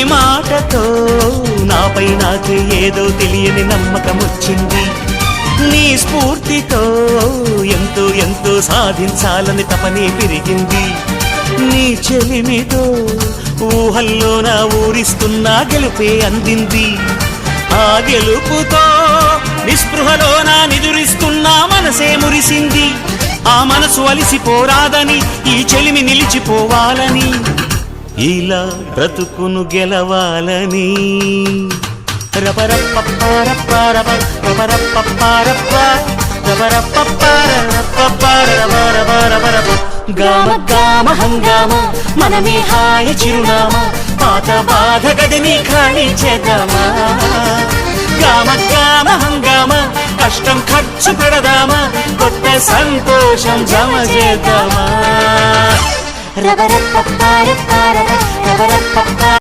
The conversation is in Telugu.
మాటతో నాపై నాకే ఏదో తెలియని నమ్మకం వచ్చింది. నీ స్ఫూర్తితో ఎంతో ఎంతో సాధించాలని తపనే పెరిగింది. నీ చెలిమితో ఊహల్లో నా ఊరిస్తున్నా గెలుపే అందింది. ఆ గెలుపుతో నిస్పృహలో నా నిదురిస్తున్నా మనసే మురిసింది. ఆ మనసు అలిసిపోరాదని ఈ చెలిమి నిలిచిపోవాలని ఇలా బ్రతుకును గెలవాలని గామ గామ హంగామ మనమే హాయ చిరునామా పాత బాధ గదిని ఖాళీ చేద్దామా. గామ గామ హంగామ కష్టం ఖర్చు పెడదామా కొత్త సంతోషం జమ చేద్దామా.